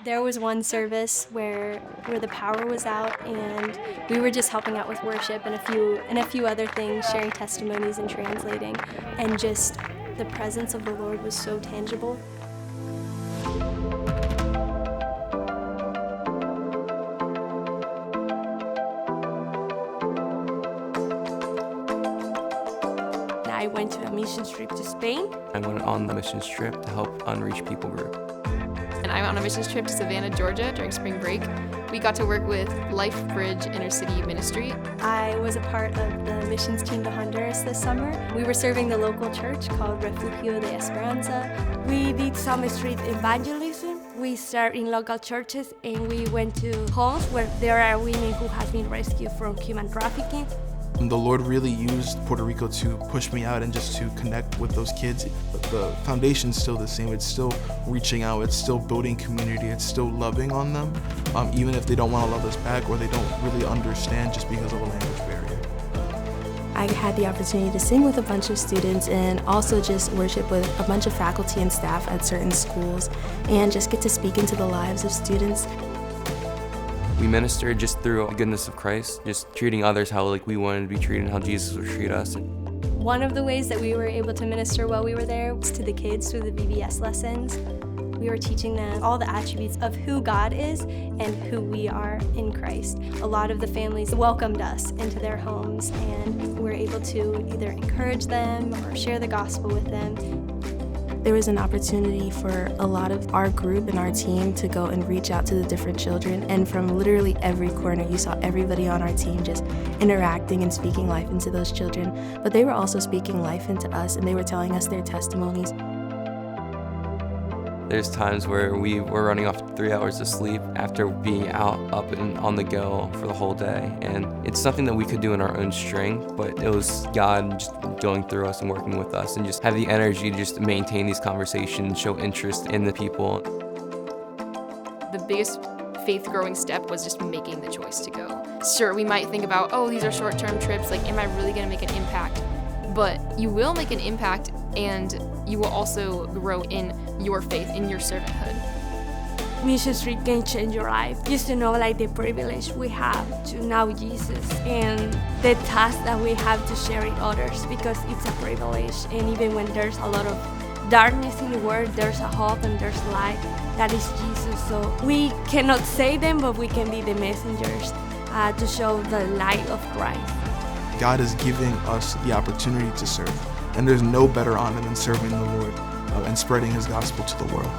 There was one service where the power was out, and we were just helping out with worship and a few other things, sharing testimonies and translating, and just the presence of the Lord was so tangible. I went to a missions trip to Spain. I went on the missions trip to help unreached people group. And I went on a missions trip to Savannah, Georgia during spring break. We got to work with Life Bridge Inner City Ministry. I was a part of the missions team to Honduras this summer. We were serving the local church called Refugio de Esperanza. We did some street evangelism. We served in local churches, and we went to homes where there are women who have been rescued from human trafficking. The Lord really used Puerto Rico to push me out and just to connect with those kids. But the foundation's still the same. It's still reaching out. It's still building community. It's still loving on them, even if they don't want to love us back or they don't really understand just because of a language barrier. I had the opportunity to sing with a bunch of students and also just worship with a bunch of faculty and staff at certain schools and just get to speak into the lives of students. We ministered just through the goodness of Christ, just treating others how we wanted to be treated, how Jesus would treat us. One of the ways that we were able to minister while we were there was to the kids through the VBS lessons. We were teaching them all the attributes of who God is and who we are in Christ. A lot of the families welcomed us into their homes, and we were able to either encourage them or share the gospel with them. There was an opportunity for a lot of our group and our team to go and reach out to the different children, and from literally every corner you saw everybody on our team just interacting and speaking life into those children. But they were also speaking life into us, and they were telling us their testimonies. There's times where we were running off 3 hours of sleep after being out, up and on the go for the whole day. And it's something that we could do in our own strength, but it was God just going through us and working with us and just have the energy to just maintain these conversations, show interest in the people. The biggest faith-growing step was just making the choice to go. Sure, we might think about, oh, these are short-term trips, am I really gonna make an impact? But you will make an impact, and you will also grow in your faith, in your servanthood. Mission trip can change your life. Just to know the privilege we have to know Jesus and the task that we have to share with others, because it's a privilege. And even when there's a lot of darkness in the world, there's a hope and there's light. That is Jesus. So we cannot say them, but we can be the messengers to show the light of Christ. God is giving us the opportunity to serve, and there's no better honor than serving the Lord and spreading His gospel to the world.